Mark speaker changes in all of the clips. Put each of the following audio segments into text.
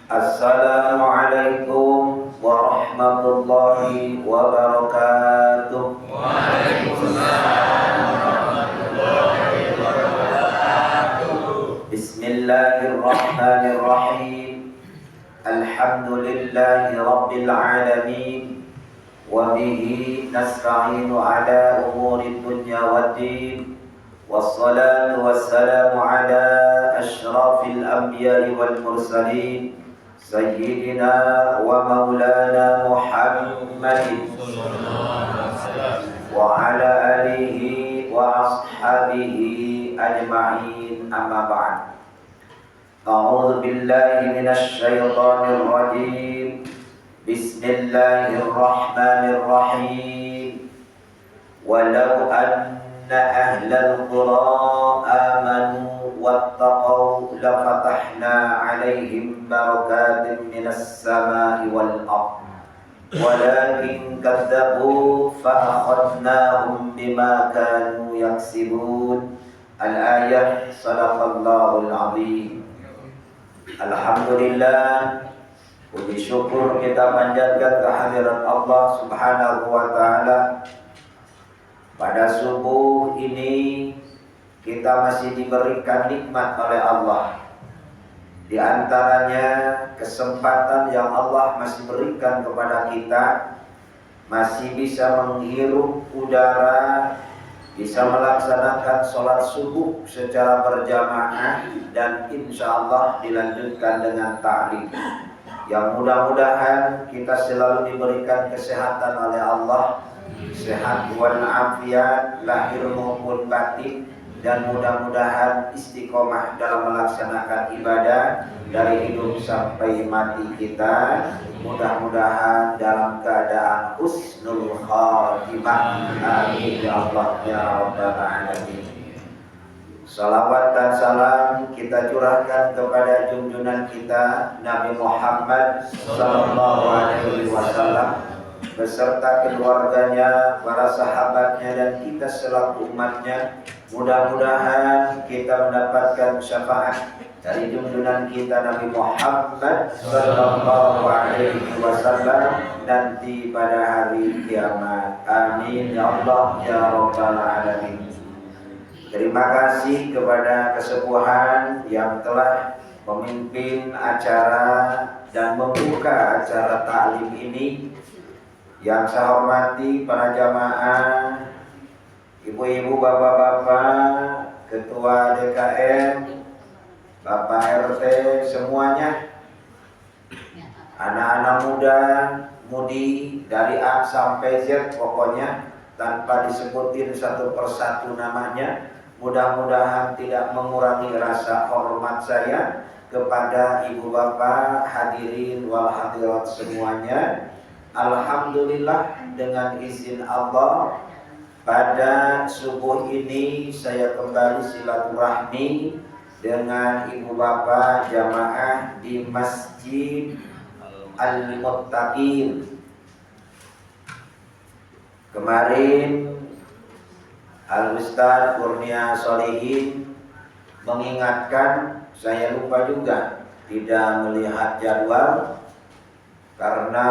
Speaker 1: Assalamualaikum warahmatullahi wabarakatuh.
Speaker 2: Waalaikumsalam warahmatullahi wabarakatuh.
Speaker 1: Bismillahirrahmanirrahim. Alhamdulillahi rabbil alamin. Wa bihi nasta'inu ala umuri dunya waddin. Wassalatu wassalamu ala asyrafil anbiya'i wal mursalin. Sayyidina wa maulana Muhammadin wa ala alihi wa ashabihi ajma'in, amma ba'd. A'udzu billahi minasy syaithanir rajim. Bismillahirrahmanirrahim. Walau anna ahlal qura amanu wattaqau lafatahna 'alaihim barakatin minas samai wal ardh walakin kadzabu fa akhadnahum bima kanu yaksibun. Al-ayah. Shadaqallahul azim. Alhamdulillah, puji syukur kita panjatkan kehadirat Allah Subhanahu wa taala. Pada subuh ini kita masih diberikan nikmat oleh Allah. Di antaranya kesempatan yang Allah masih berikan kepada kita, masih bisa menghirup udara, bisa melaksanakan sholat subuh secara berjamaah, dan insya Allah dilanjutkan dengan ta'lim. Yang mudah-mudahan kita selalu diberikan kesehatan oleh Allah, sehat walafiat lahir maupun batin, dan mudah-mudahan istiqomah dalam melaksanakan ibadah dari hidup sampai mati kita. Mudah-mudahan dalam keadaan husnul khatimah. Amin ya Allah ya rabbal alamin. Salawat dan salam kita curahkan kepada junjungan kita Nabi Muhammad sallallahu alaihi wasallam beserta keluarganya, para sahabatnya, dan kita selaku umatnya. Mudah-mudahan kita mendapatkan syafaat dari junjungan kita Nabi Muhammad sallallahu alaihi wasallam nanti pada hari kiamat. Amin ya Allah ya rabbal alamin. Terima kasih kepada kesepuhan yang telah memimpin acara dan membuka acara ta'lim ini. Yang saya hormati para jamaah, ibu-ibu, bapak-bapak, ketua DKM, bapak RT, semuanya, anak-anak muda, mudi dari A sampai Z, pokoknya tanpa disebutin satu persatu namanya. Mudah-mudahan tidak mengurangi rasa hormat saya kepada ibu bapak, hadirin wal hadirat semuanya. Alhamdulillah, dengan izin Allah pada subuh ini saya kembali silaturahmi dengan ibu bapak jamaah di Masjid Al-Muttaqin. Kemarin Al-Ustaz Kurnia Solihin mengingatkan, saya lupa juga, tidak melihat jadwal karena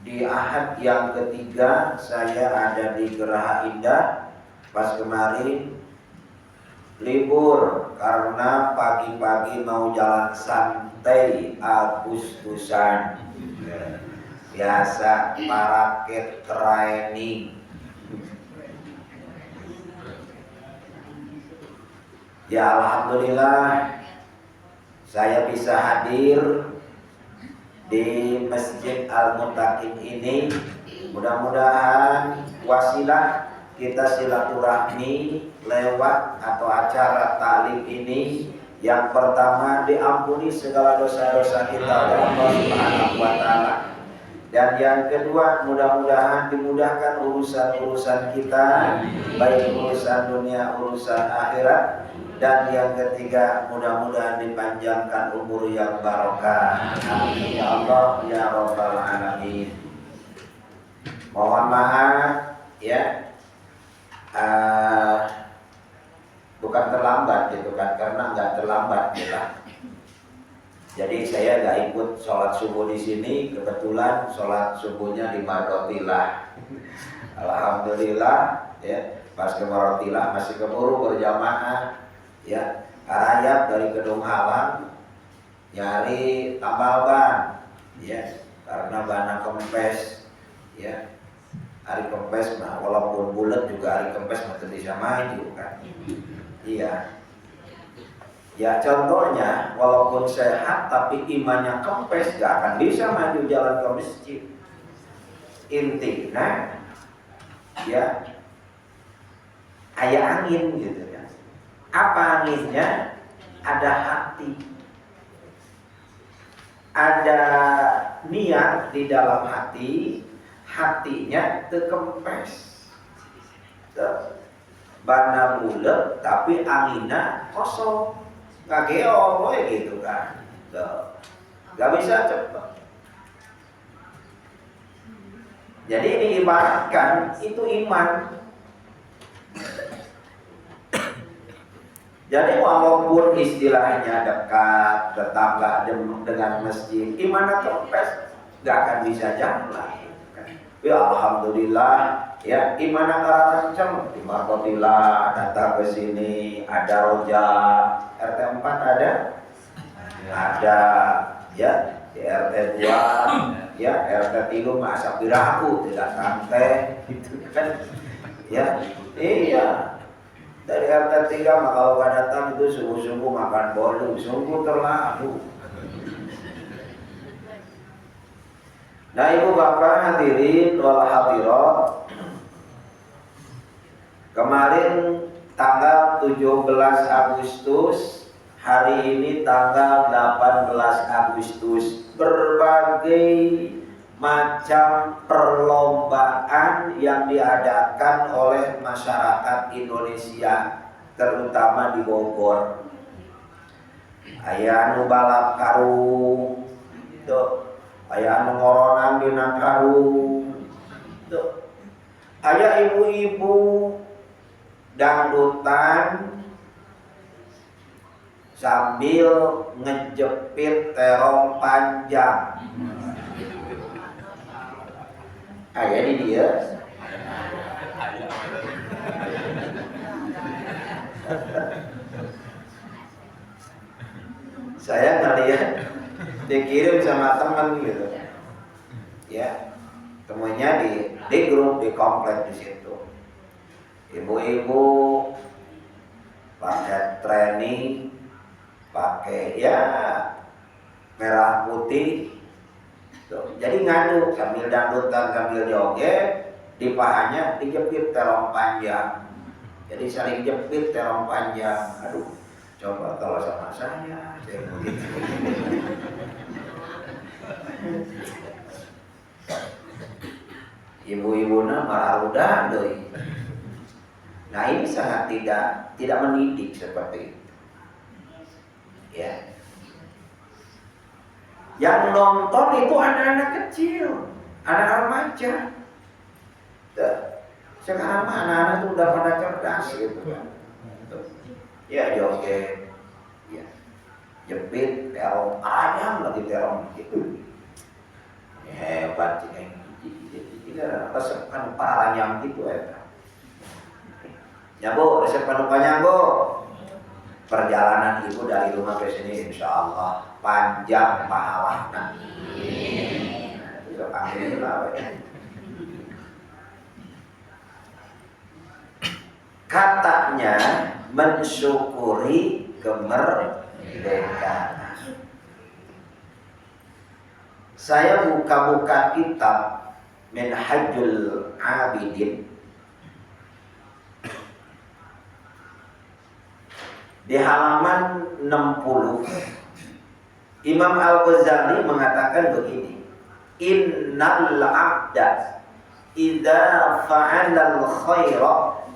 Speaker 1: di Ahad yang ketiga saya ada di Geraha Indah. Pas kemarin libur karena pagi-pagi mau jalan santai Agustusan. Biasa paraket training. Ya alhamdulillah saya bisa hadir di Masjid Al-Muttaqin ini. Mudah-mudahan wasilah kita silaturahmi lewat atau acara ta'lim ini. Yang pertama, diampuni segala dosa-dosa kita oleh Allah Subhanahu wa taala. Dan yang kedua, mudah-mudahan dimudahkan urusan-urusan kita, baik urusan dunia, urusan akhirat. Dan yang ketiga, mudah-mudahan dipanjangkan umur yang barokah. Amin ya Allah ya rabbal alamin. Mohon maaf ya, bukan terlambat gitu kan, karena nggak terlambat gitu. Jadi saya nggak ikut sholat subuh di sini, kebetulan sholat subuhnya di Marotilah. Alhamdulillah, ya pas ke Marotilah masih keburu berjamaah, ya karayap dari Gedung Halang nyari tambal ban, ya karena bannya kempes, ya hari kempes, nah walaupun bulat juga hari kempes masih bisa maju kan, iya. Ya contohnya, walaupun sehat tapi imannya kempes, gak akan bisa maju jalan ke masjid. Intinya, ya kayak angin gitu ya. Apa anginnya? Ada hati, ada niat di dalam hati, hatinya tekempes. Bana bulet tapi anginnya kosong. Kageo gitu kan, gak bisa cepat. Jadi diibaratkan itu iman. Jadi walaupun istilahnya dekat, tetangga dengan masjid, iman kempes, gak akan bisa jalan. Ya alhamdulillah, ya gimana cara kenceng di Markotillah datang ke sini, ada roja RT 4 ada ya di RT 2 ya RT 3 masa piraku tidak santai gitu kan ya. Iya dari RT 3 mah kalau gak datang itu sungguh-sungguh makan bolu, sungguh terlalu. Nah ibu bapak hadirin wal hadirat, kemarin tanggal 17 Agustus, hari ini tanggal 18 Agustus, berbagai macam perlombaan yang diadakan oleh masyarakat Indonesia, terutama di Bogor. Aya nu balap karung, tuh. Aya anu ngoronan dina karung. Tuh. Aya ibu-ibu dangdutan sambil ngejepit terong panjang. Aya di dia. Saya ngeliat dikirim sama teman gitu, ya temunya di grup di komplek di situ. Ibu-ibu pakai training, pakai ya merah putih, tuh. Jadi ngadu sambil dangdutan sambil joget, di pahanya dijepit terong panjang. Jadi saling jepit terong panjang. Aduh, coba kalau sama saya begitu. Ibu-ibunya marah udah deh. Nah ini sangat tidak mendidik seperti itu. Ya. Yang nonton itu anak-anak kecil, anak remaja. Sekarang anak-anak itu udah pada cerdas gitu kan. Ya joget, ya jepit, terong ayam lagi terong gitu. Hebat sih. Tidak resep anu paranyang gitu ya. Ya Bu, resep anu panjang Bu. Perjalanan ibu dari rumah ke sini insya Allah panjang pahalanya. Itu alhamdulillah. Katanya mensyukuri kemerdekaan. Saya buka-buka kitab Minhajul Abidin di halaman 60. Imam Al-Ghazali mengatakan begini, innal abda idza fa'ala al-khaira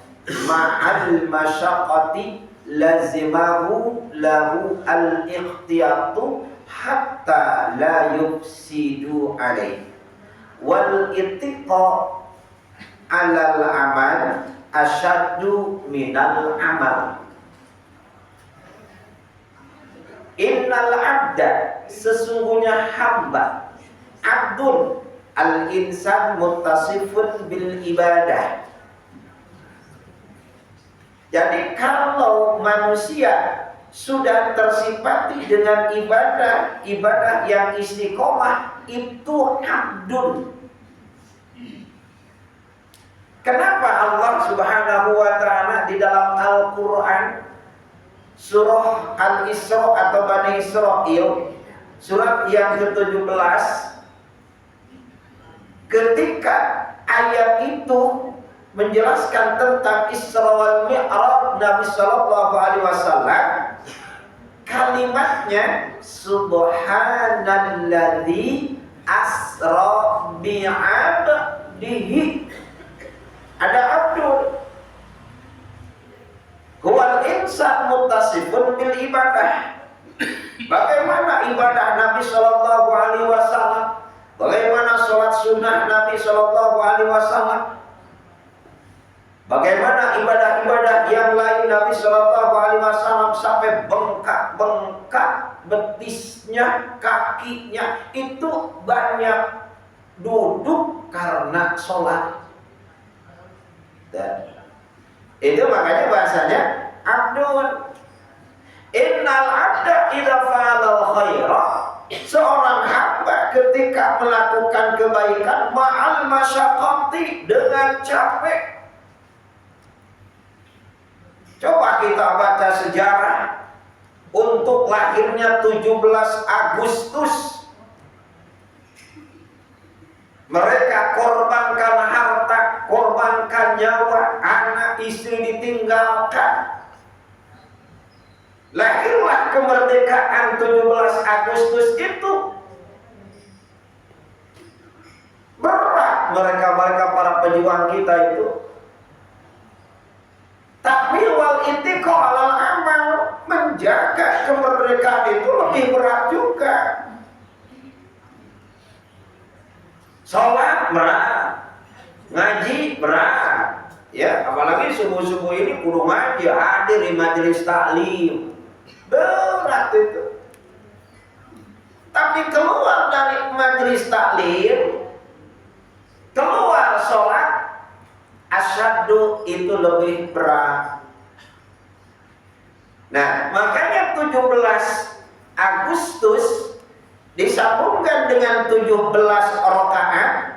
Speaker 1: ma'al masyaqqati lazimahu lahu al-ikhtiyatu hatta la yufsidu alaih wal ittiqa alal amal asyaddu minal amal. Innal abda, sesungguhnya hamba, abdun, al-insan muttasifun bil ibadah. Jadi kalau manusia sudah tersifati dengan ibadah yang istiqomah, itu abdun. Kenapa Allah Subhanahu wa ta'ala di dalam Al-Quran surah Al-Isra atau Bani Israil, surat yang ke-17, ketika ayat itu menjelaskan tentang Isra wal Mi'raj Nabi sallallahu alaihi wasallam, kalimatnya subhanalladzi asra bi'abdihi. Ada abdul. Huwal insan muttasifun bil ibadah. Bagaimana ibadah Nabi sallallahu alaihi wasallam? Bagaimana sholat sunnah Nabi sallallahu alaihi wasallam? Bagaimana ibadah-ibadah yang lain Nabi sallallahu alaihi wasallam sampai bengkak-bengkak betisnya, kakinya itu banyak duduk karena sholat. Dan itu makanya bahasanya abdul. Innal abda idza fa'alal khaira, seorang hamba ketika melakukan kebaikan ma'al masyaqqati, dengan capek. Coba kita baca sejarah untuk lahirnya 17 Agustus. Mereka korbankan harta, korbankan nyawa, anak istri ditinggalkan. Lahirlah kemerdekaan 17 Agustus itu. Berat mereka para pejuang kita itu. Tapi wal itiqa alal amal, menjaga kemerdekaan itu lebih berat juga. Sholat berat, ngaji berat, ya apalagi subuh-subuh ini kudu ngaji, hadir di majelis taklim, berat itu. Tapi keluar dari majelis taklim, keluar sholat, asyaddu, itu lebih berat. Nah, makanya 17 Agustus disambungkan dengan 17 rakaat,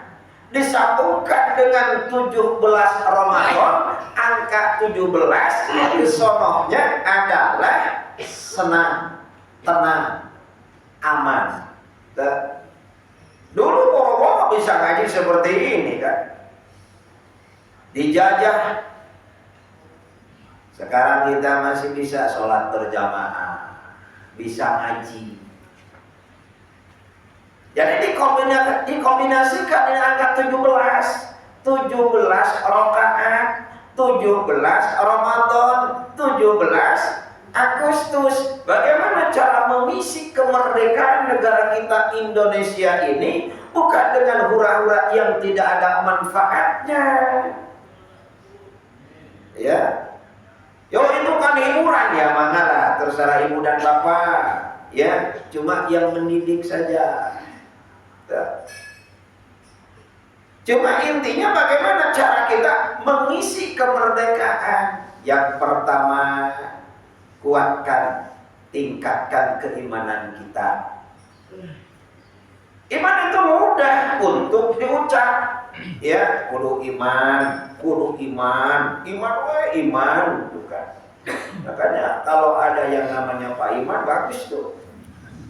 Speaker 1: disambungkan dengan 17 Ramadan, angka 17 itu sonohnya adalah senang, tenang, aman. Dulu orang bisa ngaji seperti ini kan, dijajah. Sekarang kita masih bisa sholat berjamaah, bisa ngaji. Jadi dikombinasikan dengan angka 17 rakaat, 17 Ramadan, 17 Agustus. Bagaimana cara mengisi kemerdekaan negara kita Indonesia ini bukan dengan hura-hura yang tidak ada manfaatnya. Ya, yo itu kan hiburan ya, mangalah terserah ibu dan bapak. Ya, cuma yang mendidik saja. Cuma intinya bagaimana cara kita mengisi kemerdekaan. Yang pertama, kuatkan, tingkatkan keimanan kita. Iman itu mudah untuk diucap. Ya, kudu iman, iman, bukan. Makanya kalau ada yang namanya Pak Iman, bagus tuh.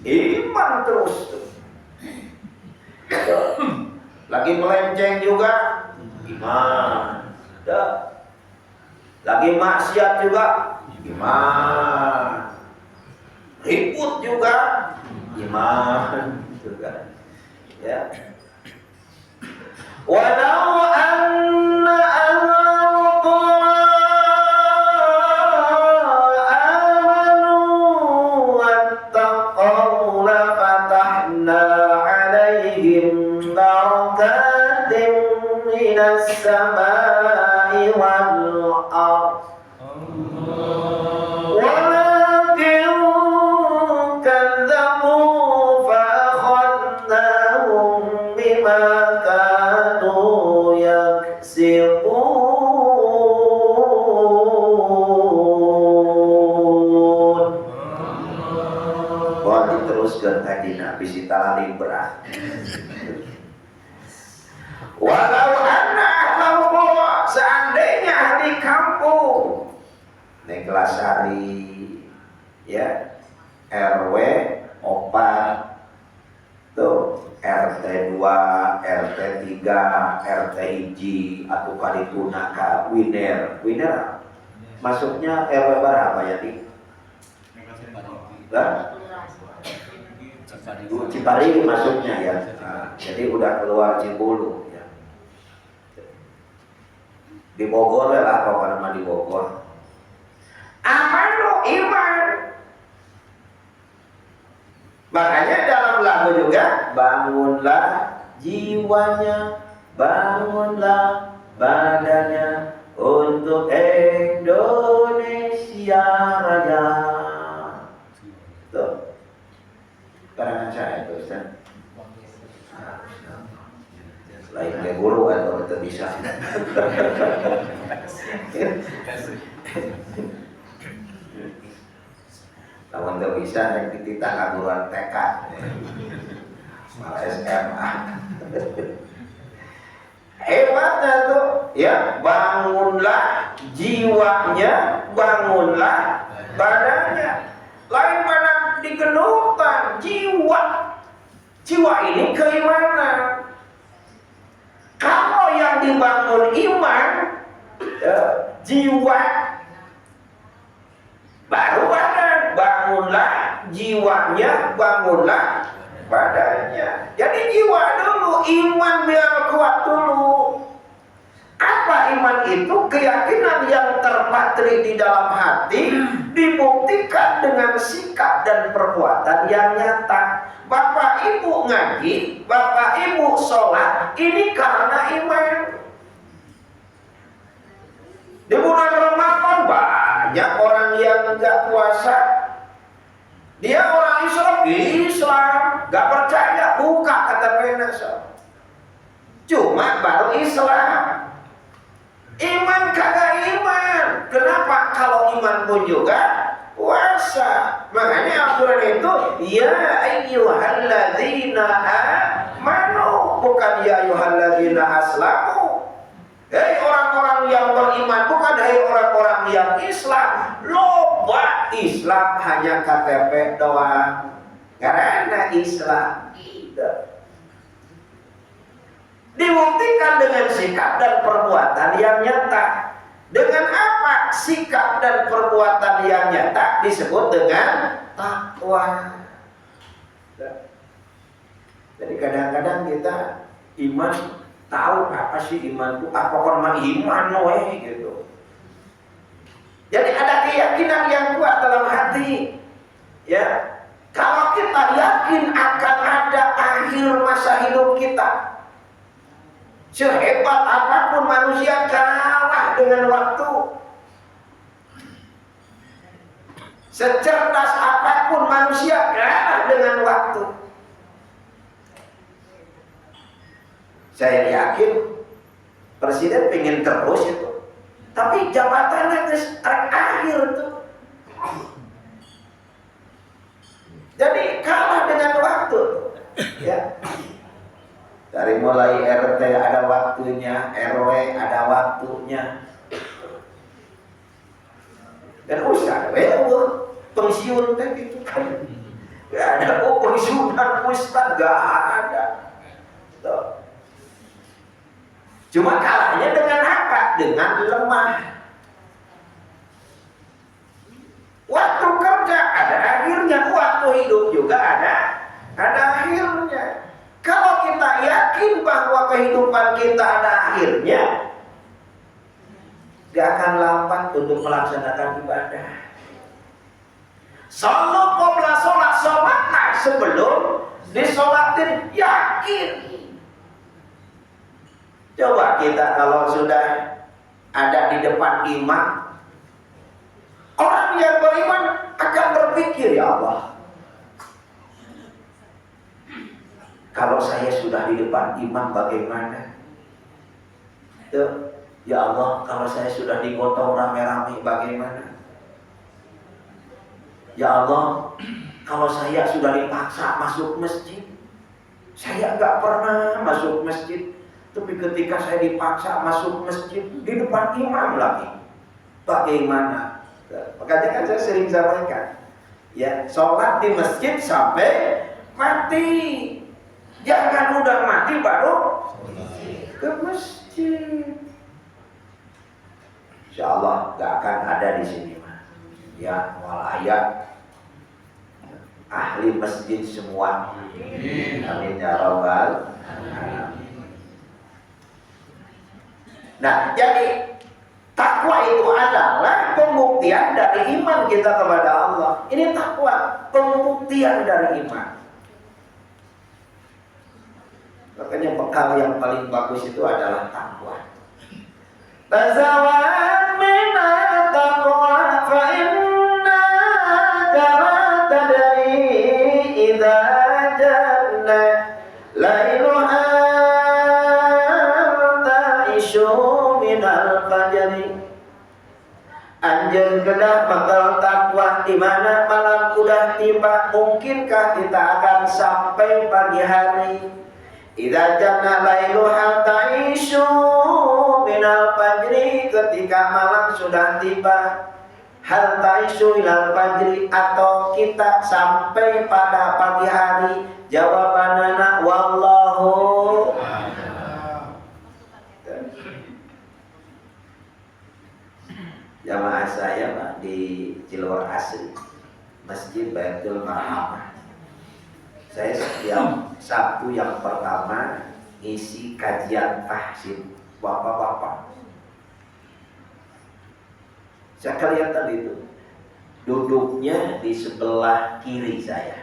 Speaker 1: Iman terus tuh. Lagi melenceng juga iman. Lagi maksiat juga iman. Ribut juga iman juga. Ya. Walau anna السماء والأرض ولكن teruskeun ka dina bisi talali berat. Walau anna ahlahu, seandainya ahli kampung Neglasari ya, RW 4 tuh, RT 2, RT 3, RT 1 atau kalituna ka Winer. Winer masuknya RW berapa ya di? Cipari masuknya ya. Nah, jadi udah keluar Cibulu ya. Di Bogor lah, apa nama di Bogor. Amanu iman. Makanya dalam lagu juga, bangunlah jiwanya, bangunlah badannya untuk Indonesia Raya. Tuh, karangan saya itu Ustaz. Selain kayak guru atau kita bisa. Lawan gak bisa yang dititah kaguruan TK, malah SMA. Hebatnya tuh ya, bangunlah jiwanya, bangunlah badannya. Lain mana digenutan jiwa. Jiwa ini keimanan. Kalau yang dibangun iman, jiwa, baru badan. Bangunlah jiwanya, bangunlah badannya. Jadi jiwa dulu, iman biar kuat dulu. Apa iman itu? Keyakinan yang terpatri di dalam hati, dibuktikan dengan sikap dan perbuatan yang nyata. Bapak ibu ngaji, bapak ibu sholat, ini karena iman. Di bulan Ramadan banyak orang yang enggak puasa. Dia orang Islam, gak percaya, buka KTP Nasional. Cuma baru Islam. Iman kagak iman. Kenapa? Kalau iman pun juga puasa. Makanya Al-Quran itu ya ayyuhalladzina amanu, bukan ya ayyuhalladzina aslamu. Hei orang-orang yang beriman, bukan hei orang-orang yang Islam. Loba Islam hanya KTP doang. Karena Islam dibuktikan dengan sikap dan perbuatan yang nyata. Dengan apa? Sikap dan perbuatan yang nyata disebut dengan takwa. Jadi kadang-kadang kita iman, tahu apa sih iman itu? Apa korma iman gitu. Jadi ada keyakinan yang kuat dalam hati. Ya, kalau kita yakin akan ada akhir masa hidup kita, sehebat apapun manusia kalah dengan waktu, secerdas apapun manusia kalah dengan waktu. Saya yakin presiden pengen terus itu, tapi jabatannya akhir tuh. Jadi kalah dengan waktu, ya. Dari mulai RT ada waktunya, RW ada waktunya, dan usah, pensiun kan gitu kan. Gak ada pensiunan ustad, gak ada. Tuh. Cuma kalahnya dengan apa? Dengan lemah. Waktu kerja ada akhirnya, waktu hidup juga ada akhirnya. Kalau kita yakin bahwa kehidupan kita ada akhirnya, gak akan lambat untuk melaksanakan ibadah. Salat qabla sholat, sebelum disolatin yakin. Coba kita kalau sudah ada di depan imam, orang yang beriman akan berpikir, ya Allah, kalau saya sudah di depan imam bagaimana? Ya Allah, kalau saya sudah digotong rame-rame bagaimana? Ya Allah, Kalau saya sudah dipaksa masuk masjid, saya nggak pernah masuk masjid. Tapi ketika saya dipaksa masuk masjid di depan imam lagi, bagaimana? Makanya kan saya sering sampaikan, ya, sholat di masjid sampai mati. Jangan udah mati baru ke masjid. Insya Allah gak akan ada di sini, ya, walayak ahli masjid semua. Amin ya rabbal alamin. Nah, jadi takwa itu adalah pembuktian dari iman kita kepada Allah. Ini takwa, pembuktian dari iman. Makanya bekal yang paling bagus itu adalah takwa. Tazawwad minat taqwa fa inna kama tadri idza janna lailuha ta'ishu minal fajri. Anjeun kedah bakal takwa di mana malam udah tiba. Mungkinkah kita akan sampai pagi hari? Idza janna lailuha ta'ishu minal fajri, ketika malam sudah tiba. Hal ta'ishu ilal fajri, atau kita sampai pada pagi hari? Jawabanana wallahu. Jamaah saya Pak di Cilor Asri, Masjid Baitul Marhamah. Saya setiap Sabtu yang pertama ngisi kajian tahsin bapak-bapak. Saya kelihatan itu duduknya di sebelah kiri saya,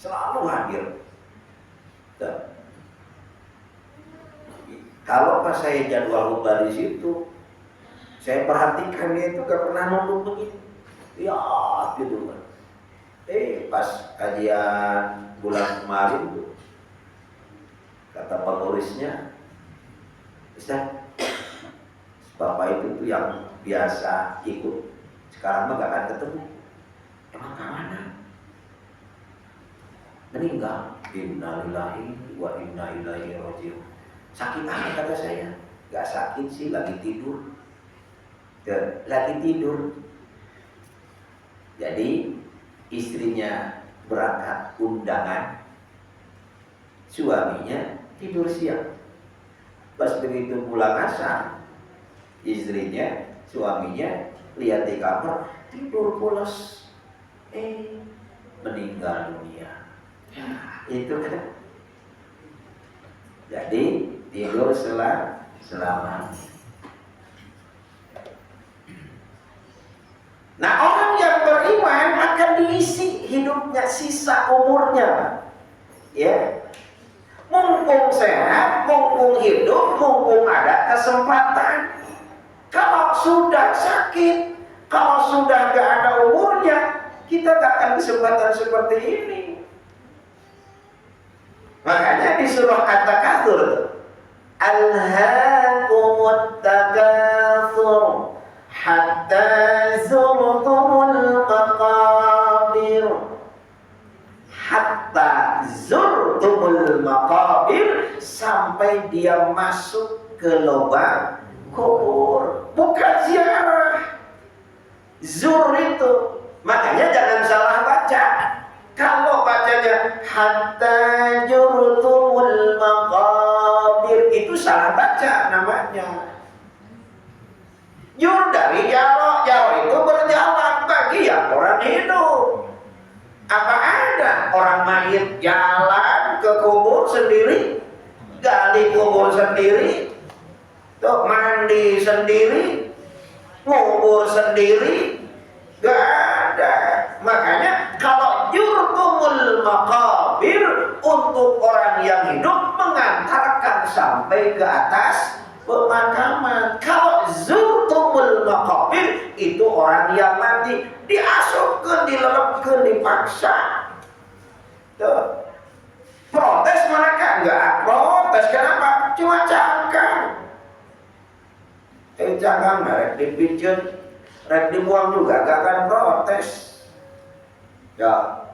Speaker 1: selalu hadir. Dan kalau pas saya jadwal khutbah di situ, saya perhatikan dia itu gak pernah nunduk begini, ya gitu kan. Pas kajian bulan kemarin tuh, kata pengurusnya, Ustaz, bapak itu tuh yang biasa ikut, sekarang mah gak akan ketemu. Emang kemana? Meninggal. Innalillahi wa inna ilaihi raji'un. Sakit apa kata saya? Gak sakit sih, lagi tidur. Lagi tidur. Jadi istrinya berangkat undangan, suaminya tidur siang. Pas begitu pulang asar, istrinya, suaminya lihat di kamar tidur pulas, meninggal dunia. Itu kan. Jadi tidur selama. Nah, orang yang beriman akan diisi hidupnya, sisa umurnya, ya. Mumpung sehat, mumpung hidup, mumpung ada kesempatan. Kalau sudah sakit, kalau sudah gak ada umurnya, kita gak akan kesempatan seperti ini. Makanya di surah At-Takatsur, alhaakumut takatsur hatta zurtumul maqabir. Hatta zurtumul maqabir, sampai dia masuk ke lubang kubur. Bukan ziarah. Zur itu, makanya jangan salah baca. Kalau bacanya hatta zurtumul maqabir, itu salah baca namanya. Jur dari jaro, jaro itu berjalan bagi yang orang hidup. Apa ada orang mayit jalan ke kubur sendiri, gali kubur sendiri, tuh mandi sendiri, ngubur sendiri? Gak ada. Makanya kalau jurtumul maqabir, untuk orang yang hidup mengantarkan sampai ke atas pemakaman. Kalau zurtumul maqabir, itu orang yang mati, diasupkan, dilelepkan, dipaksa. Tuh. Protes mereka? Enggak protes. Kenapa? Cuma cangkang. Cangkang merek dipijat, rek dibuang juga, gak akan protes. Ya,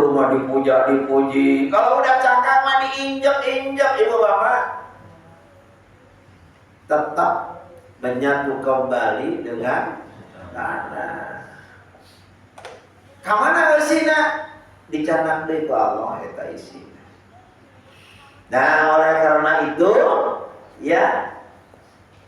Speaker 1: dulu mah dipuja-dipuji. Kalau udah cakap mah diinjek-injek ibu bapak. Tetap menyatu kembali dengan tanah. Kamana usina? Dicanak deui ku Allah eta isina. Nah, oleh karena itu ya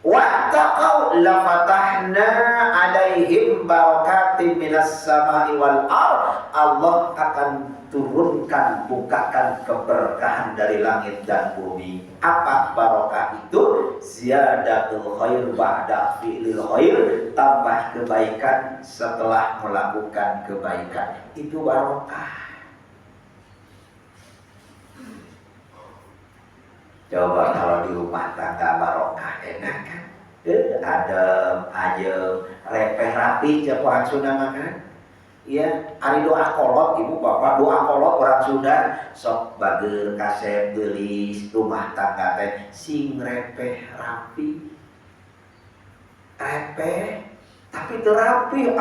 Speaker 1: wattaqau la fatahna alaihim barakatim minas sama'i wal ardh. Allah akan turunkan, bukakan keberkahan dari langit dan bumi. Apa barokah itu? Ziyadatul khair ba'da fi'lil khair, tambah kebaikan setelah melakukan kebaikan. Itu barokah. Coba kalau di rumah tangga barokah enak kan? Adem, ayem, repeh rapi, siapa orang Sunda makan? Ya, hari doa kolot ibu bapak, doa kolot orang Sunda sok bager kasep gelis rumah tangga teh sing repeh rapi, repeh tapi terapi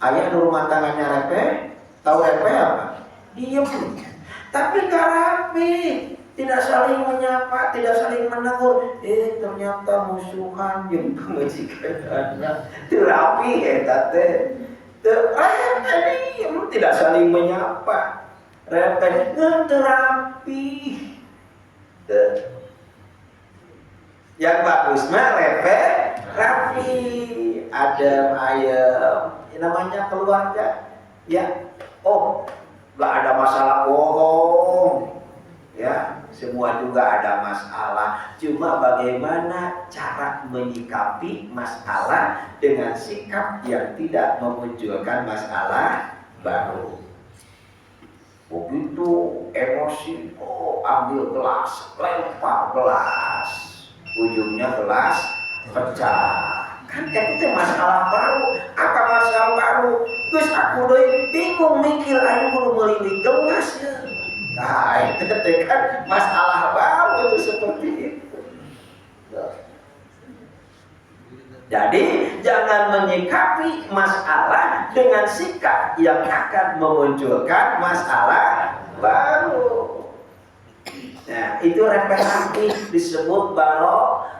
Speaker 1: ayah di rumah tangganya repeh, tahu repeh apa? Diem. Tapi gak rapi, tidak saling menyapa, tidak saling menegur. Ternyata musuhan yang pemajikannya. Itu rapi teh. Tidak saling menyapa. Repeh, terapi. Yang bagus mah repeh, rapi, adem, ayem. Namanya keluarga. Ya, gak ada masalah bohong, ya semua juga ada masalah. Cuma bagaimana cara menyikapi masalah dengan sikap yang tidak memunculkan masalah baru. Begitu emosi, ambil gelas, lempar gelas, ujungnya gelas pecah. Kan itu masalah baru. Apa masalah baru? Terus aku bingung mikir ayo kudu meuli di gelas ya. Nah, itu kan masalah baru itu seperti itu. Jadi jangan menyikapi masalah dengan sikap yang akan memunculkan masalah baru. Nah, itu repetitif disebut barokah.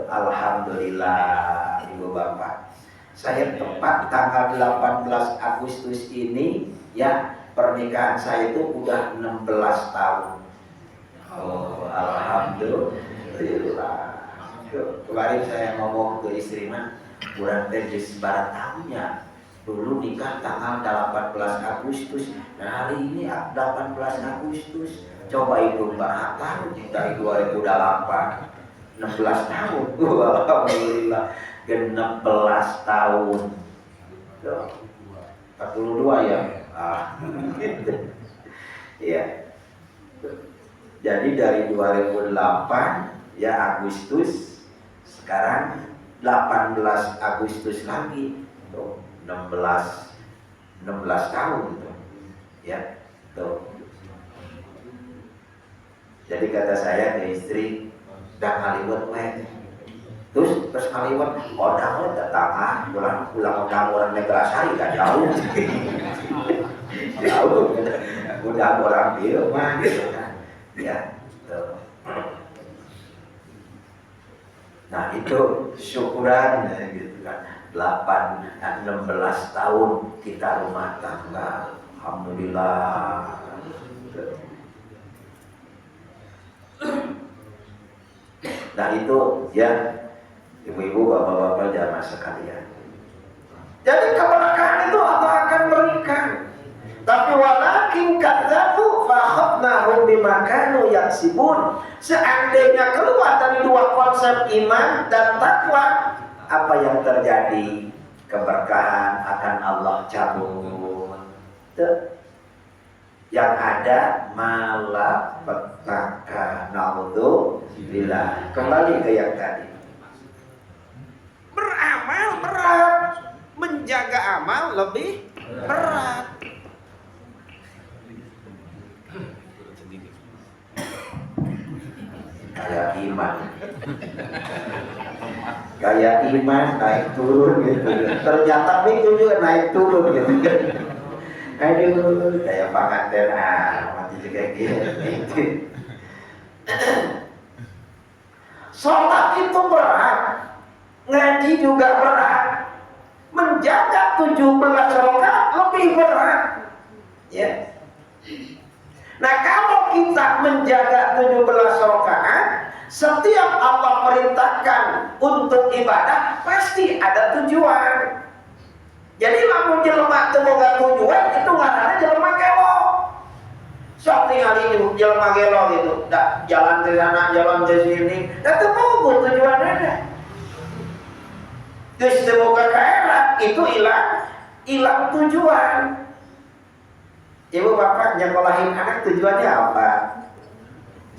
Speaker 1: Alhamdulillah ibu bapak, saya tepat tanggal 18 Agustus ini ya pernikahan saya itu udah 16 tahun. Alhamdulillah. Kemarin saya ngomong ke istri mah kurang teh sebarat tahunnya. Dulu nikah tanggal 18 Agustus. Nah hari ini 18 Agustus. Coba hitung berapa tahun dari 2008. 16 tahun. Alhamdulillah. 16 tahun. 42 ya. Ya. Jadi dari 2008 ya Agustus, sekarang 18 Agustus lagi. 16 tahun tuh. Ya. Tuh. Jadi kata saya ke istri, dah ngaliwat meh, terus ngaliwat orang tetangga pulang orang Neglasari gak jauh, udah orang dia mah gitu kan, ya. Nah itu syukuran gitu kan, 16 tahun kita rumah tangga, alhamdulillah. Nah itu ya ibu-ibu, bapak-bapak jamaah sekalian. Jadi keberkahan itu Allah akan berikan. Tapi walakin kadzabu fa akhadnahum bima kanu yaksibun. Seandainya keluar dari dua konsep iman dan takwa, apa yang terjadi? Keberkahan akan Allah cabut. Yang ada malah petaka, naudzubillah. Kembali ke yang tadi. Beramal berat, menjaga amal lebih berat. kayak iman. Kayak iman naik turun gitu. Ternyata minggu juga naik turun gitu kan. Aduh, kayak pengantin mati juga gitu. Sholat itu berat, ngaji juga berat, menjaga 17 rakaat lebih berat. Ya. Nah kalau kita menjaga 17 rakaat, setiap Allah perintahkan untuk ibadah pasti ada tujuan. Jadi lamun jelema teu boga tujuan itu ngaranna jelema gelo. Sok ningali jelema gelo gitu, da jalan ke sana, jalan ke sini, da teu boga tujuanna. Geus teu boga kaerat itu ilang tujuan. Ibu bapak nyekolahin anak tujuannya apa?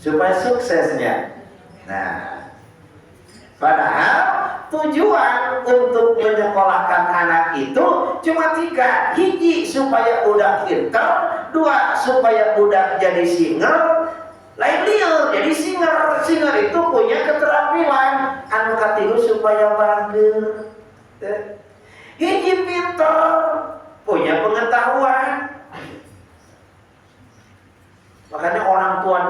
Speaker 1: Supaya suksesnya. Nah, padahal tujuan untuk menyekolahkan anak itu cuma 3. Hiji, supaya budak pinter. 2, supaya budak jadi singer. Lain lieur jadi singer. Singer itu punya keterampilan. Anu katilu supaya bager. Hiji pinter, punya pengetahuan. Makanya orang tua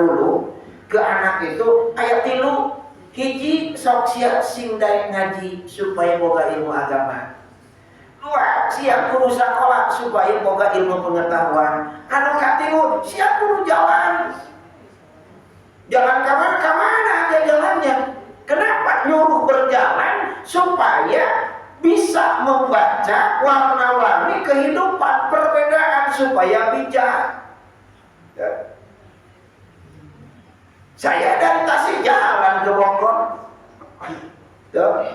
Speaker 1: dulu ke anak itu aya 3. Hiji, sok siap sing daek ngaji supaya boga ilmu agama. 2, siap kudu sakola supaya boga ilmu pengetahuan. Anu katilu, siap kudu jalan. Jalan kemana aja jalannya. Kenapa nyuruh berjalan? Supaya bisa membaca warna-warni kehidupan, perbedaan supaya bijak. Ya. Saya dari Tasik jalan ke Bogor.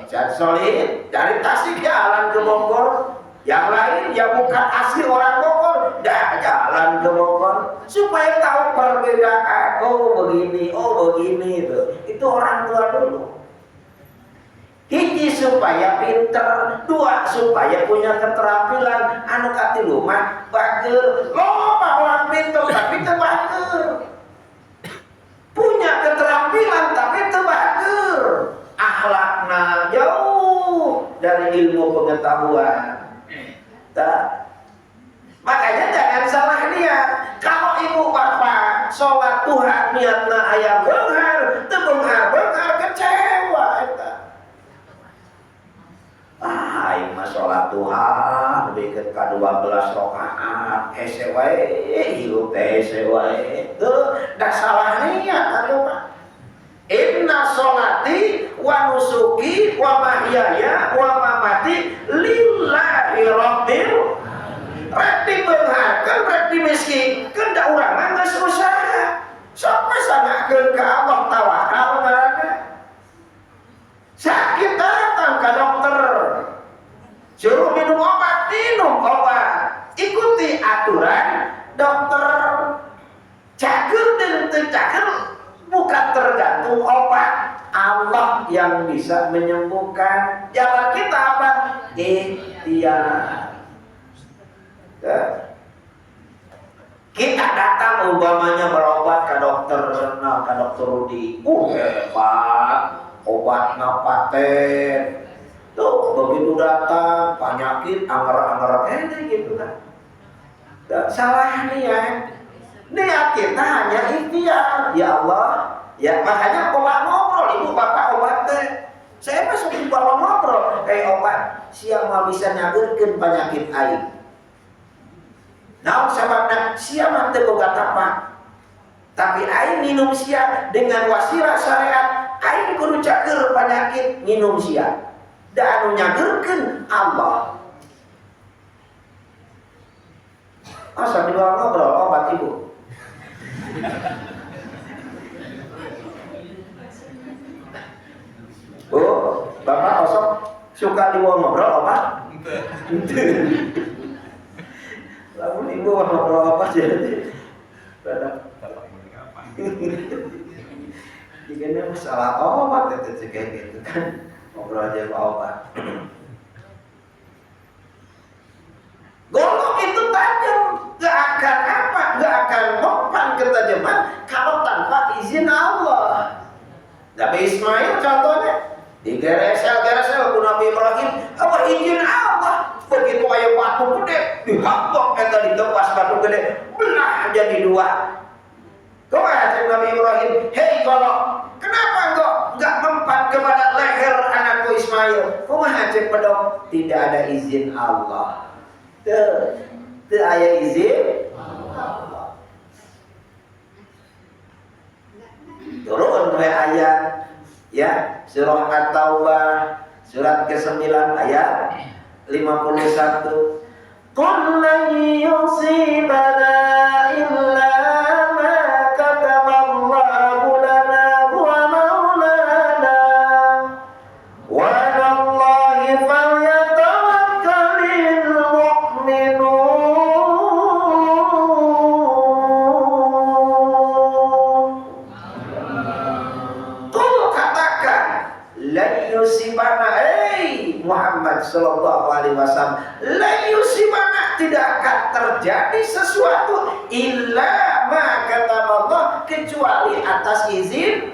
Speaker 1: Saya solid dari Tasik jalan ke Bogor. Yang lain ya bukan asli orang Bogor, dah jalan ke Bogor supaya tahu perbedaan. Oh begini itu. Itu orang tua dulu. Hiji supaya pinter, 2 supaya punya keterampilan. Anu katilu mah bager. Loba orang pinter tapi teu bager. Punya keterampilan tapi teu bager. Akhlakna jauh dari ilmu pengetahuan. Makanya jangan salah niat. Kalau ibu bapak sholat Tuhan niatna aya beunghar, teu beunghar kecewa eta. Aing mah sholat Tuhan bikin ka 12 rakaat hese wae hirup teh hese wae teu da salah niat atuh mah. Inna sholati wa nusuki wa mahyaya wa mamati lillahi rabbil rek dibeungharkeun rek dimiskinkeun da urang mah geus usaha. Sok pasanakeun ka Allah tawakal ngaranna. Sakit datang ke dokter, suruh minum obat, ikuti aturan dokter. Cager dan tercager bukan tergantung obat, Allah yang bisa menyembuhkan. Jalan kita apa? Ikhtiar. Kita datang umpamanya berobat ke dokter, ke dokter Rudi, hebat. Obatnya paten. Tuh begitu datang penyakit anggar-anggar gitu kan. Salah niat. Niat kita hanya ikhtiar. Ya Allah, ya makanya obat ngobrol ibu bapak obat teh. Saya masuk di bawah ngobrol obat siang mah bisa nyageurkeun penyakit aing. Naon sababna sia mah teu boga tapak. Tapi aing minum sia dengan wasilah syariat. Aing kudu cager penyakit minum sia. Da anu nyageurkeun Allah. Sambil ngobrol obat ibu. Oh, bapak osok suka ngobrol obat? Lamun ibu ngobrol obat jadi. Jika masalah obat itu kayak gitu kan ngobrol aja obat. Golok itu tajam, gak akan mempan ketajaman kalau tanpa izin Allah. Nabi Ismail contohnya digeresel-geresel ku Nabi Ibrahim, apa izin Allah. Begitu aya batu gede, dihampok eta ditepas batu gede, belah jadi dua. Kumaha Nabi Ibrahim, hei golok, kenapa enggak mempan kepada leher anakku Ismail? Kumaha cek pedok, tidak ada izin Allah. Teu aya izin Allah. Turun we ayat ya, surah At-Taubah surat ke-9 ayat 51. Qul lan yusibana illa ma kataballahu lana huwa maulana wa 'alallahi falyatawakkalul mu'minun. Qul katakan lan yusibana Muhammad sallallahu alaihi wasallam, la yusibana, tidak akan terjadi sesuatu illa ma kataballah, kecuali atas izin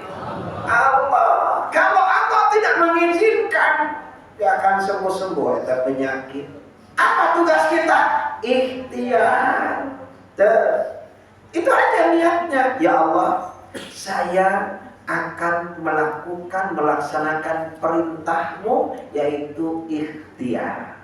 Speaker 1: Allah. Kalau Allah tidak mengizinkan, dia akan sembuh-sembuh itu penyakit. Apa tugas kita? Ikhtiar. Itu aja niatnya. Ya Allah, saya akan melaksanakan perintahmu, yaitu ikhtiar.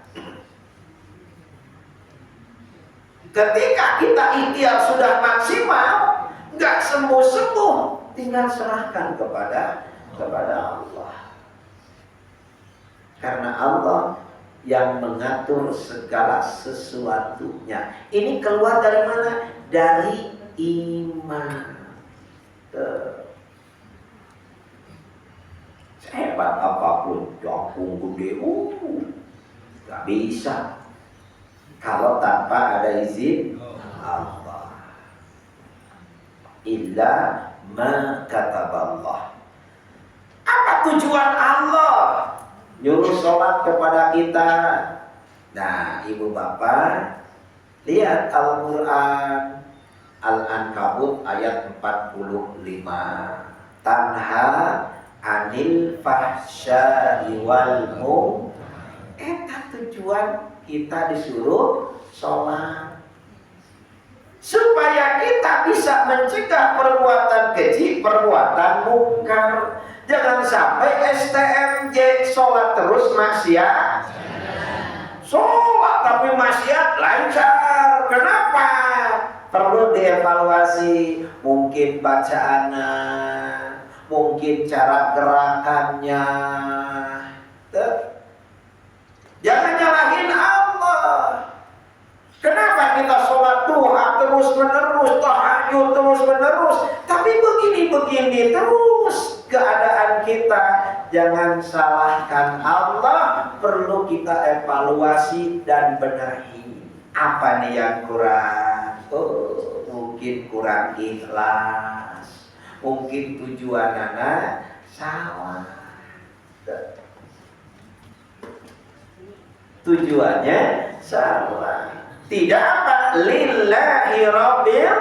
Speaker 1: Ketika kita ikhtiar sudah maksimal, nggak sembuh-sembuh, tinggal serahkan kepada Allah. Karena Allah yang mengatur segala sesuatunya. Ini keluar dari mana? Dari iman. Hebat apapun, jangkung gede, gak bisa kalau tanpa ada izin Allah. Illa ma kataballah. Apa tujuan Allah nyuruh sholat kepada kita? Nah, ibu bapak, lihat Al-Quran Al-Ankabut ayat 45. Tanha anil fahsya'i wal munkar. Eta tujuan kita disuruh sholat, supaya kita bisa mencegah perbuatan keji, perbuatan mungkar. Jangan sampai STMJ sholat terus maksiat. Sholat tapi maksiat lancar. Kenapa? Perlu dievaluasi. Mungkin bacaannya, mungkin cara gerakannya. Jangan nyalahin Allah. Kenapa kita sholat duha terus menerus, tahajud terus menerus, tapi begini terus keadaan kita? Jangan salahkan Allah. Perlu kita evaluasi dan benahi. Apa nih yang kurang? Mungkin kurang ikhlas, mungkin tujuan anak salah. Tujuannya salah. Tidak apa? Lillahi rabbil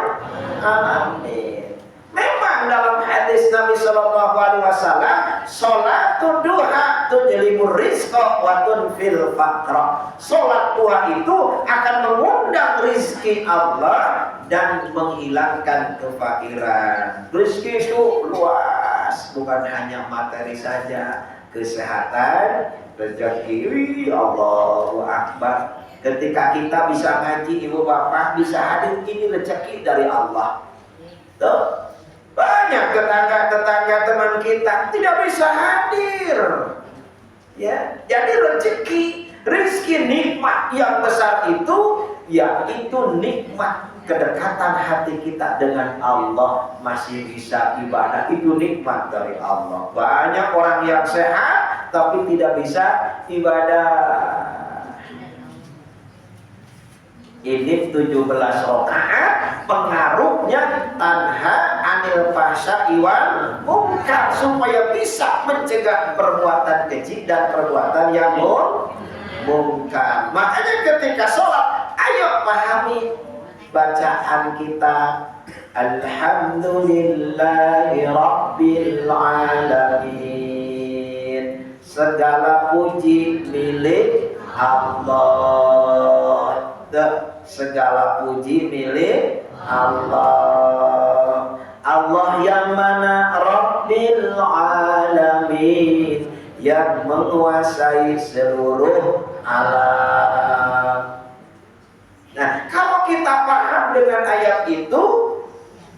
Speaker 1: alamin. Memang dalam hadis Nabi sallallahu alaihi wasallam, sholatul duha tujlimur rizqa wa tunfil faqra. Salat duha itu akan mengundang rizki Allah dan menghilangkan kefakiran. Rizki itu luas, bukan hanya materi saja, kesehatan, rezeki. Allahu Akbar. Ketika kita bisa ngaji, ibu bapak bisa hadir, ini rezeki dari Allah. Tuh, banyak tetangga-tetangga teman kita tidak bisa hadir. Ya, jadi rezeki nikmat yang besar itu, yaitu nikmat kedekatan hati kita dengan Allah, masih bisa ibadah, itu nikmat dari Allah. Banyak orang yang sehat tapi tidak bisa ibadah. Ini 17 rakaat, pengaruhnya tanha anil fahsya'i wal munkar, supaya bisa mencegah perbuatan keji dan perbuatan yang munkar. Makanya ketika sholat, ayo pahami bacaan kita, Alhamdulillahi Rabbil Alamin. Segala puji milik Allah. Segala puji milik Allah. Allah yang mana? Rabbil Alamin, yang menguasai seluruh alam. Nah, kalau kita paham dengan ayat itu,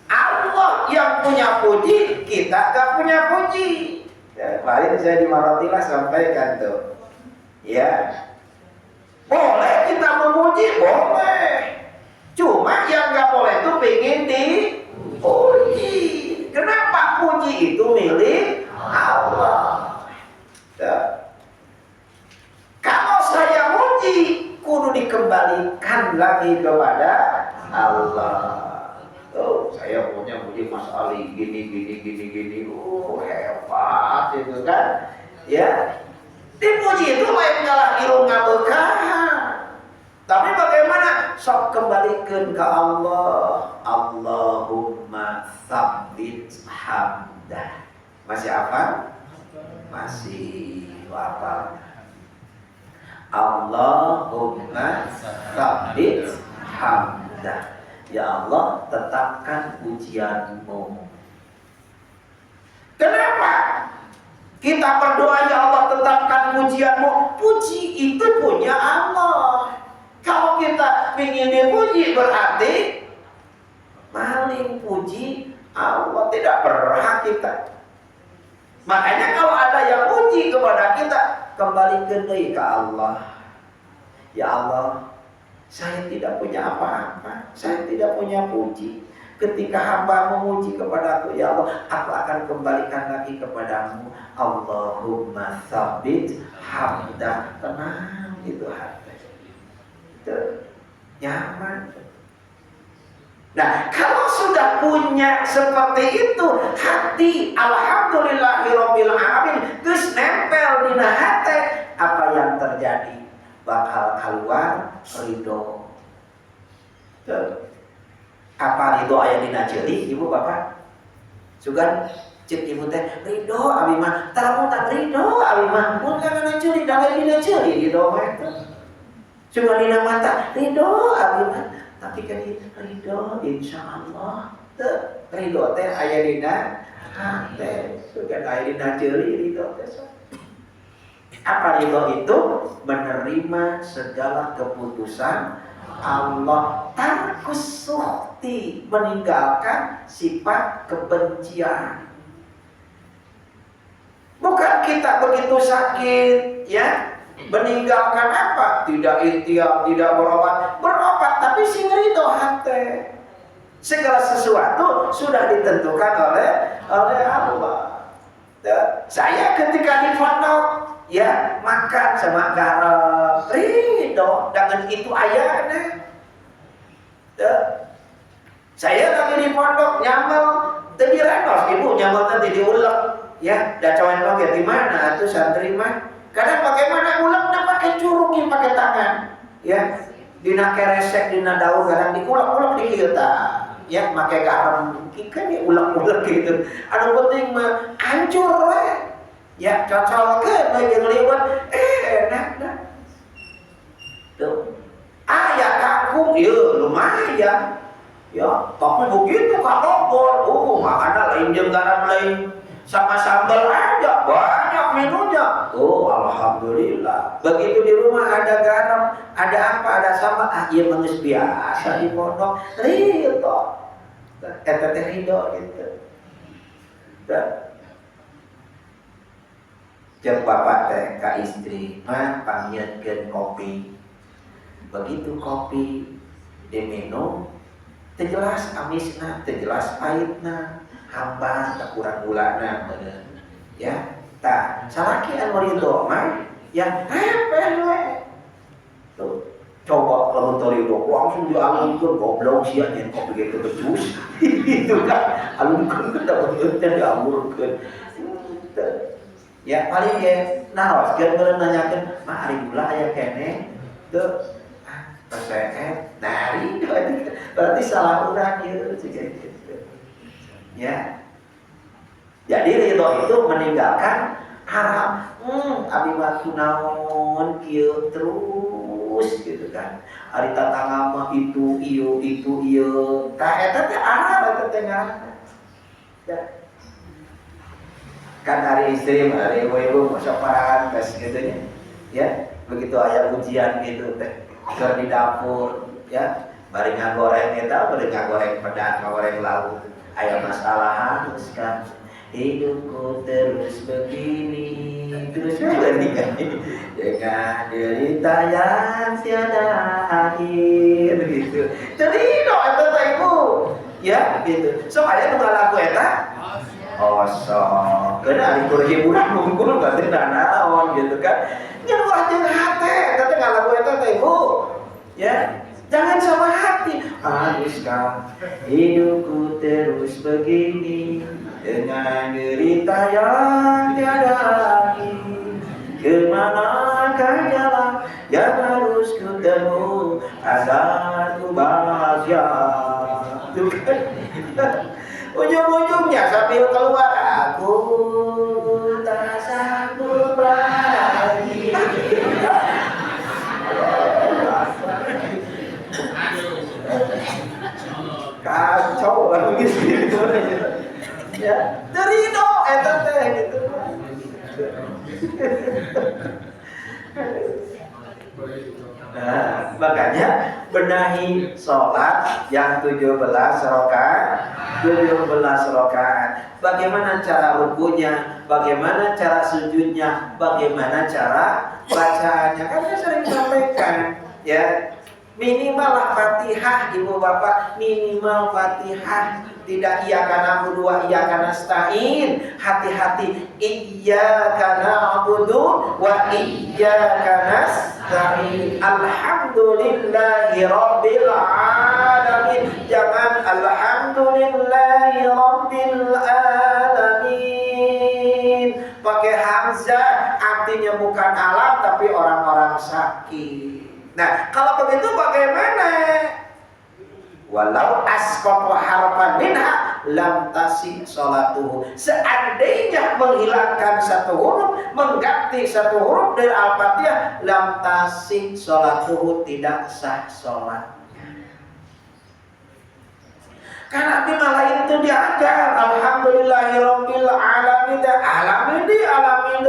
Speaker 1: Allah yang punya puji, kita gak punya puji. Ya, kemarin saya di Maratilah sampaikan tuh, ya, boleh kita memuji, boleh. Cuma yang gak boleh itu pengen dipuji. Kenapa? Puji itu milik Allah. Ya. Kalau saya muji, kudu dikembalikan lagi kepada Allah. Oh, saya punya muji Mas Ali gini. Hebat itu kan. Ya. Dipuji itu lain ngalah irung ngaberkahan. Tapi bagaimana? Sok kembalikan ke Allah. Allahumma tsabbit hamdah. Masih apa? Masih apa? Allahumma tsabbit hamdah. Ya Allah, tetapkan pujianmu. Kenapa? Kita berdoa, ya Allah, tetapkan pujianmu. Puji itu punya Allah. Kalau kita ingin dipuji, berarti maling puji Allah. Tidak berhak kita. Makanya kalau ada yang puji kepada kita, kembalikan ke Allah. Ya Allah, saya tidak punya apa-apa, saya tidak punya puji. Ketika hamba memuji kepadaku, ya Allah, aku akan kembalikan lagi kepadamu. Allahumma tsabbit hamdah. Tenang itu hati, itu nyaman. Nah, kalau sudah punya seperti itu, hati alhamdulillahirabbil alamin geus nempel dina hate, apa yang terjadi? Bakal keluar ridho. Apa ridho aya dina ceuli, Ibu Bapak? Sugan cek ibu teh ridho abi mah, tara tak ridho abi mah, mun kana ceuli da dina ceuli ridho mah itu. Cuma dina mata ridho abi mah, tapi kan ridho insyaallah. Teu ridho teh aya dina hate, sugan aya dina ceuli ridho teh. Apa ridho itu? Menerima segala keputusan Allah, tarkus suhti, meninggalkan sifat kebencian. Bukan kita begitu sakit, ya, meninggalkan apa? Tidak ikhtiar, tidak berobat, tapi sing ridho hate. Segala sesuatu sudah ditentukan oleh Allah. Saya ketika di pondok, ya, makan sama garam ridho, dengan itu ayahnya. Saya lagi di pondok nyamal tadi renos, ibu nyamal tadi diulek, ya, dah cawan pakai di mana tuh santri mah. Kadang bagaimana ulek nak pakai curugin pakai tangan, ya, dina keresek dina daun kadang diulek-ulek di kita, ya, pakai garam, kan ya ulek-ulek gitu. Anu penting mah hancur we. Ya, cocok ke yang lewat, enak dah. Tuh, ayah kangkung, ya lumayan. Ya, tapi begitu kalau makanan lain jeung garam lain sama sambal aja banyak menunya. Oh, alhamdulillah. Begitu di rumah ada garam, ada apa, ada sambal, iya menges biasa di pondok. Ridho, eta teh ridho gitu. Cek bapak teh ka istri mah pangieunkeun kopi. Begitu kopi diminum, teu jelas amisna, teu jelas pahitna, hambar teu kurang gulana bener. Ya, tah salaki anu ridho mah ya hepeh we. Tuh, coba lamun teu ridho langsung dialungkeun goblok sia nyen kopi gitu becus. Itu kan alungkeun dapat teh diamurkeun. Ya paling ya naros kan kalau nanyakan mah hari gula aya kene tuh resep dari berarti salah urang ya gitu. Ya. Jadi ridho itu meninggalkan haram. Abi mah kunaon kieu terus gitu kan. Ari tatangga mah itu ieu. Tah eta teh haram eta teh ngaranna. Ya. Kan hari istri, hari ibu masuk parantes gitu ya. Begitu aya ujian gitu teh keur di dapur ya. Bari ngagoreng eta, bari ngagoreng pedang, ngagoreng lauk. Aya masalah terus kan. Hidupku terus begini terus begini dengan derita yang tiada akhir gitu. Terido eta teh ibu ya gitu. So aya nu ngalaku eta osok kena ari hiburan mungkul berarti naon gitu kan. Ngan urang jeung hate eta teh ngalaku eta teh ibu ya. Jangan sama hati. Haruskah hidupku terus begini dengan derita yang tiada akhir? Kemanakah jalan yang harus ku tempuh agar ku bahagia? Ujung-ujungnya sambil keluar aku tak sanggup lagi. Kacau lah begitu ya terido eta teh gitu. Nah, makanya benahi sholat yang 17 rakaat. Bagaimana cara rukunya, bagaimana cara sujudnya, bagaimana cara bacaannya. Kan saya sering sampaikan ya. Minimal Fatihah ibu bapak, minimal Fatihah. Tidak iyyaka na'budu wa iyyaka nasta'in. Hati-hati, iyyaka na'budu wa iyyaka nasta'in. Alhamdulillahi rabbil alamin. Jangan alhamdulillahi rabbil alamin. Pakai hamzah artinya bukan alam tapi orang-orang sakit. Nah, kalau begitu bagaimana? Walau asqata harfan minha lam tasih salatuhu. Seandainya menghilangkan satu huruf, mengganti satu huruf dari Al-Fatihah, lam tasih salatuhu, tidak sah salatnya. Karena Nabi malah itu diajar alhamdulillahirabbil alamin, alamin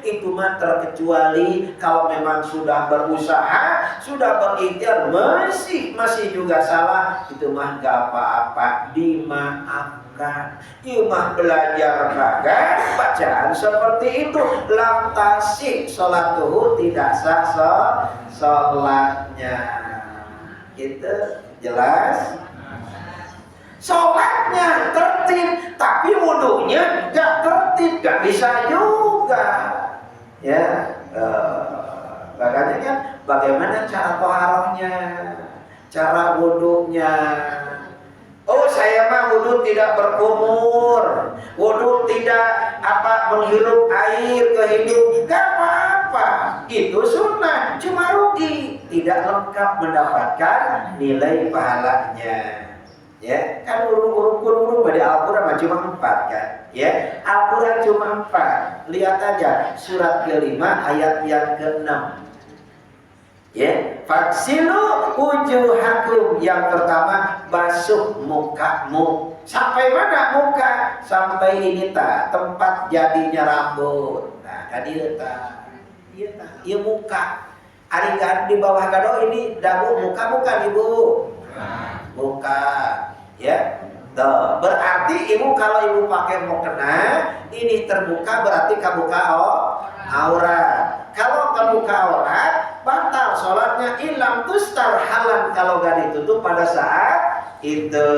Speaker 1: itu mah terkecuali kalau memang sudah berusaha, sudah berikhtiar masih juga salah, itu mah gak apa-apa, dimaafkan. Ieu mah belajar bagan bacaan seperti itu, lam tasih salatuhu, tidak sah salatnya. Itu jelas. Sholatnya tertib, tapi wudunya gak tertib, gak bisa juga. Ya, makanya kan bagaimana cara toharohnya, cara wudunya. Oh, saya mah wudu tidak berkumur, wudu tidak menghirup air ke hidung, gak apa-apa. Itu sunnah, cuma rugi, tidak lengkap mendapatkan nilai pahalanya. Ya, kan urung pada Al-Quran cuma 4 kan. Ya, Al-Quran cuma 4. Lihat aja surat ke-5 ayat yang ke-6. Ya, faksilu wujuhakum, yang pertama basuh mukamu. Sampai mana muka? Sampai ini tempat jadinya rambut. Nah, tadi Iya muka. Ari di bawah gado ini dagu muka bukan ibu? Muka. Ya, berarti ibu kalau ibu pakai mukena ini terbuka, berarti kebuka aurat. Kalau kebuka aurat batal sholatnya, ilam tustar halan, kalau gak ditutup pada saat itu.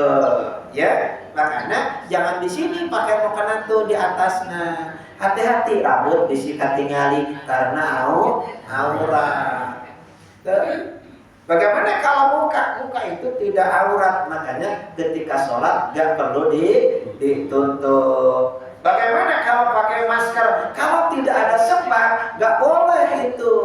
Speaker 1: Ya, makanya jangan di sini pakai mukena tuh di atasnya. Hati-hati, rambut disikat tinggali karena aurat. Bagaimana kalau muka itu tidak aurat, makanya ketika sholat gak perlu ditutup. Bagaimana kalau pakai masker? Kalau tidak ada sebab gak boleh itu.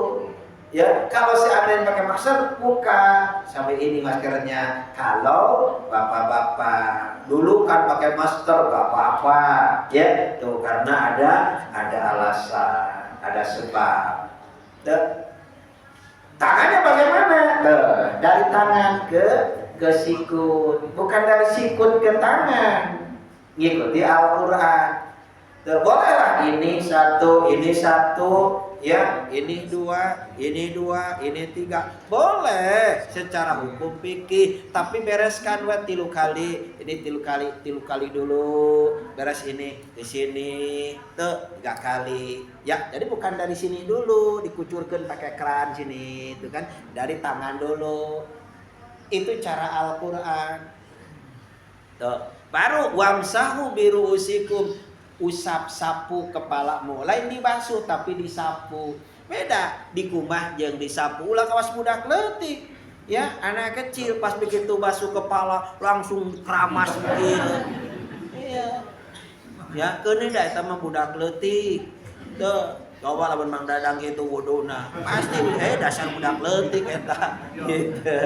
Speaker 1: Ya, kalau seandainya pakai masker, buka sampai ini maskernya. Kalau bapak-bapak Dulu kan pakai masker gak apa-apa, ya. Tuh karena ada alasan, ada sebab. Tuh. Tangannya bagaimana? Tuh, dari tangan ke sikut, bukan dari sikut ke tangan. Ngikuti Al-Qur'an. Bolehlah ini satu, ya, ini dua, ini 3. Boleh secara hukum fikih, tapi bereskan tilu kali. Ini tilu kali dulu. Beres ini di sini tuh 3 kali. Ya, jadi bukan dari sini dulu dikucurkan pakai keran sini, itu kan dari tangan dulu. Itu cara Al-Qur'an. Tuh, baru wamsahu biruusikum, usap sapu kepalamu, lain dibasuh tapi disapu. Beda dikumah jeung disapu. Ulah kawas budak leutik, ya, anak kecil pas begitu basuh kepala langsung keramas begini. Iya. Ya, keuni da eta mah budak leutik. Teu, coba lamun Mang Dadang gitu wuduna. Pasti dasar budak leutik eta. Gitu.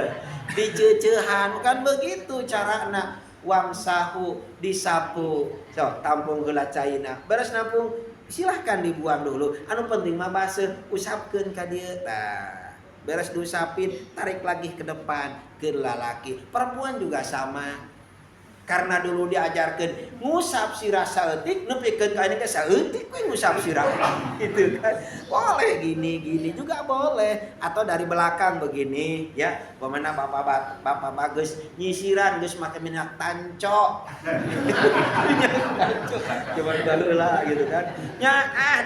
Speaker 1: Diceuceuhan kan begitu carana. Wamsahu, disapu. So, tampung heula caina. Beres nampung, silahkan dibuang dulu. Anu penting mah baseuh, usapkeun ka dieu. Tah, beres diusapin, tarik lagi ke depan ke lalaki. Perempuan juga sama. Karena dulu diajarkan ngusap sirah saeutik, nepikeun ka ini ke saeutik we ngusap sirah. Itu kan. Boleh gini juga boleh, atau dari belakang begini, ya. Pemana bapak bagus nyisiran geus make minyak tanco. Coba baheula gitu kan. Nya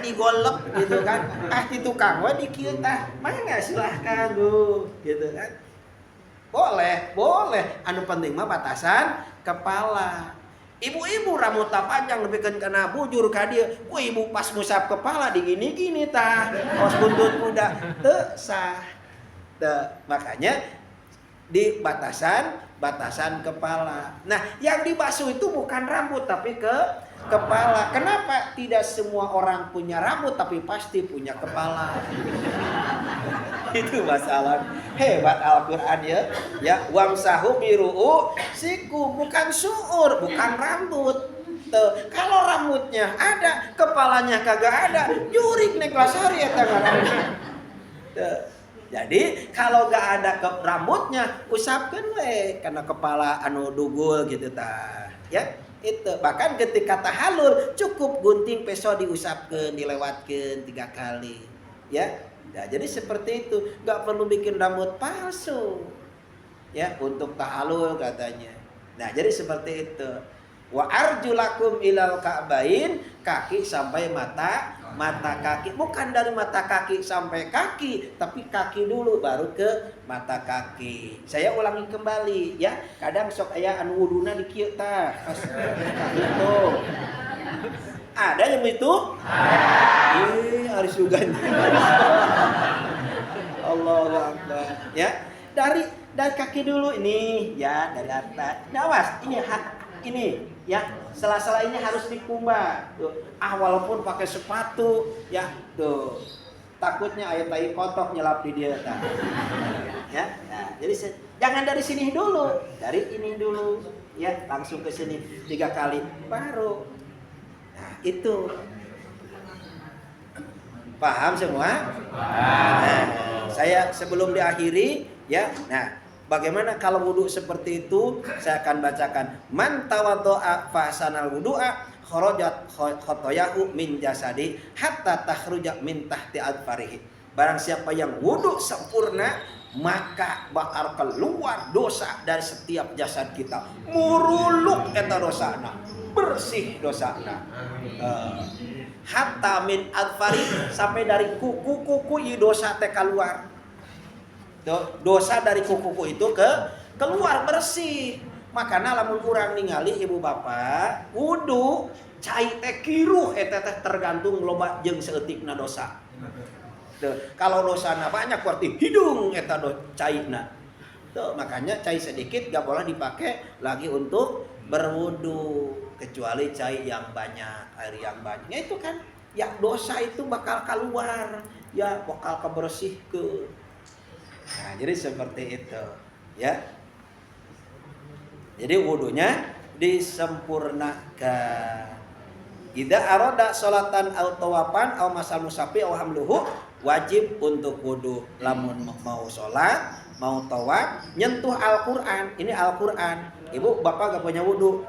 Speaker 1: digolek gitu kan. Di tukang we di kieu tah. Mangga silahkan, Bu, gitu kan. Boleh. Anu penting mah batasan kepala. Ibu-ibu rambutna panjang nepikeun kana bujur ka dieu. Ibu pas ngusap kepala digini-gini tah. Os buntut kuda teu sah. Makanya di batasan kepala. Nah, yang dibasuh itu bukan rambut tapi kepala. Kenapa tidak semua orang punya rambut tapi pasti punya kepala? Itu masalah. Hebat Al-Qur'an ya. Ya, wamsahu biru'u siku, bukan suur, bukan rambut. Tuh, kalau rambutnya ada, kepalanya kagak ada, jurik nek lasari eta ngaranna. Jadi kalau gak ada rambutnya, usapkeun we karena kepala anu dugul gitu tah. Ya, itu. Bahkan ketika tahallul cukup gunting peso diusapkeun, dilewatkeun 3 kali. Ya. Nah, jadi seperti itu, nggak perlu bikin rambut palsu, ya, untuk tahallul katanya. Nah, jadi seperti itu. Wa arjulakum ilal ka'bain, kaki sampai mata kaki, bukan dari mata kaki sampai kaki, tapi kaki dulu baru ke mata kaki. Saya ulangi kembali, ya. Kadang sok aya anu wuduna di kieu tah, pas gitu. Ada yang itu? Harus juga. Allahu Akbar. Ya, dari kaki dulu ini, ya, dari atas. Awas, ini, ya, sela-sela ini harus dikumbah. Tuh, walaupun pakai sepatu, ya, tuh. Takutnya ayat tai kotok nyelap di dia. Ya, nah, jadi jangan dari sini dulu, dari ini dulu, ya, langsung ke sini 3 kali, baru. Nah, itu. Paham semua? Nah, saya sebelum diakhiri, ya. Nah, bagaimana kalau wudhu seperti itu? Saya akan bacakan. Man tawaddo'a fa hasanal wudu'a kharajat khotoyahu min jasadi hatta takhruja min tahti adfarihi. Barang siapa yang wudhu sempurna, maka bakal keluar dosa dari setiap jasad kita. Muruluk eta dosana, bersih dosana. Hatta min adfari, sampai dari kuku-kuku i dosa teh keluar. Dosa dari kuku-kuku itu keluar bersih. Makanya lamun urang ningali ibu bapak wudu cai teh kiruh eta teh tergantung loba jeung saeutikna dosa. Kalau dosana banyak berarti hidung eta caina. Makanya cai sedikit gak boleh dipakai lagi untuk berwudu, kecuali cai yang banyak, air yang banyak. Ya itu kan, yang dosa itu bakal keluar, ya bakal kebersihkeun. Nah, jadi seperti itu, ya. Jadi wudunya
Speaker 3: disempurnakan. Idza arada salatan au tawafan au masal musafi au hamluhu, wajib untuk wudu. Lamun mau salat, mau tawaf, nyentuh Al-Qur'an. Ini Al-Qur'an. Ibu, bapak gak punya wudu.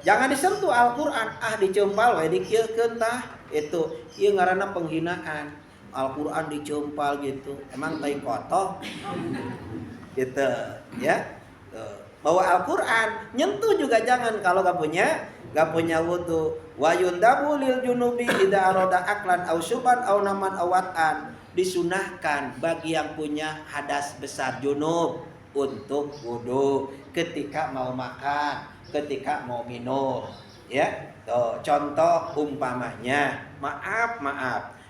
Speaker 3: Jangan disentuh Al-Qur'an, dicempal we dikieukeun tah. Itu ieu ngaranna penghinaan. Al-Qur'an dicempal gitu. Emang tai kotoh. Gitu, ya. Bawa Al-Qur'an, nyentuh juga jangan kalau gak punya wudu. Wa yundabu lil junubi idza arada aklan au syuban au naman au wat'an. Disunahkan bagi yang punya hadas besar junub untuk wudu ketika mau makan, ketika mau minum, ya. Tuh, contoh umpamanya, maaf,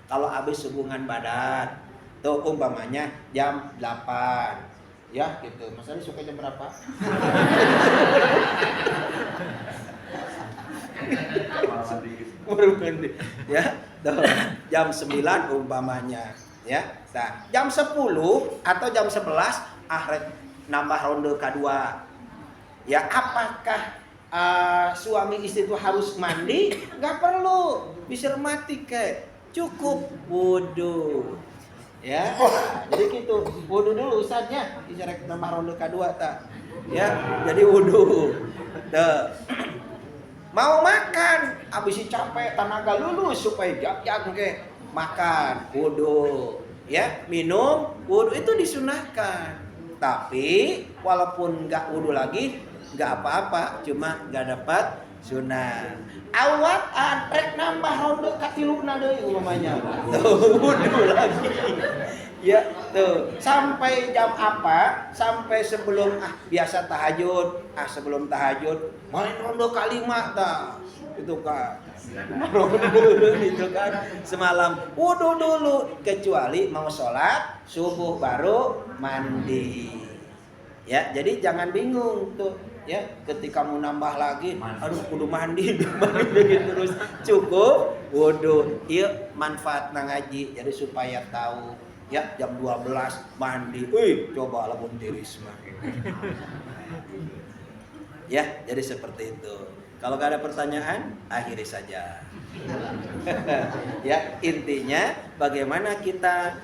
Speaker 3: kalau habis hubungan badan, tuh umpamanya jam 8, ya gitu. Mas Ari suka jam berapa? Baru mandi, ya. Tuh, jam 9 umpamanya, ya. Nah, jam 10 atau jam 11 rek nambah ronde kedua. Ya, apakah suami istri itu harus mandi? Nggak perlu, bisa mati ke, cukup wudu. Ya, jadi gitu, wudu dulu Ustaznya, rek nambah ronde kedua tak. Ya, jadi wudu. Tuh. Mau makan, habis capek, tenaga lulus supaya jak ke makan, wudu, ya, minum, wudu itu disunahkan. Tapi walaupun nggak wudu lagi, nggak apa-apa, cuma nggak dapat sunnah. Awat rek nambah ronde katiluna deui umpamanya. Tuh, wudu lagi. Ya, tuh. Sampai jam apa? Sampai sebelum biasa tahajud. Sebelum tahajud main ronde kalima tah. Itu kan. Ronde itu kan semalam wudu dulu, kecuali mau sholat subuh baru mandi. Ya, jadi jangan bingung tuh. Ya, ketika mau nambah lagi, aduh kudu mandi terus, cukup wudu. Ieu manfaatna ngaji, jadi supaya tahu. Ya, jam 12 mandi. Coba lamun tiris mah. Ya, jadi seperti itu. Kalau gak ada pertanyaan, akhiri saja. Ya, intinya bagaimana kita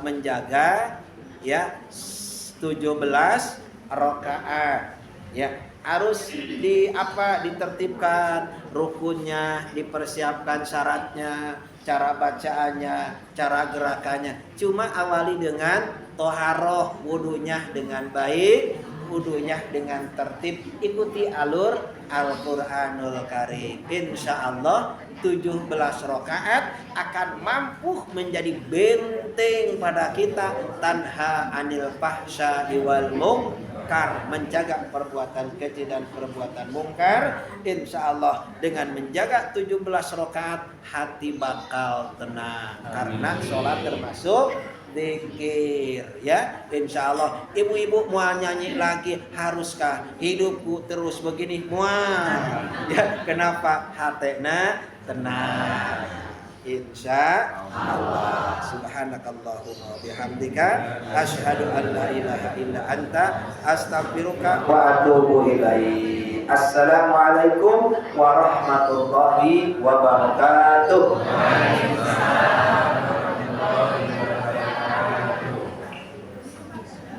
Speaker 3: menjaga ya 17 rakaat. Ya, harus ditertibkan rukunnya, dipersiapkan syaratnya, cara bacaannya, cara gerakannya. Cuma awali dengan toharoh, wudunya dengan baik, wudunya dengan tertib, ikuti alur Al-Quranul Karim. Insya Allah 17 rakaat akan mampu menjadi benteng pada kita, tanha anil fahsya'i wal munkar, menjaga perbuatan keji dan perbuatan mungkar. Insya Allah dengan menjaga 17 rakaat hati bakal tenang, karena sholat termasuk zikir, ya. Insya Allah ibu-ibu mau nyanyi lagi, haruskah hidupku terus begini? Mual, ya. Kenapa? Hatena tenang. Insya Allah. Subhanakallahumma bihamdika asyhadu an la ilaha illa anta astaghfiruka wa atubu ilaik. Assalamualaikum warahmatullahi wabarakatuh.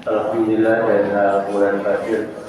Speaker 2: Alhamdulillah dan bulan Fajr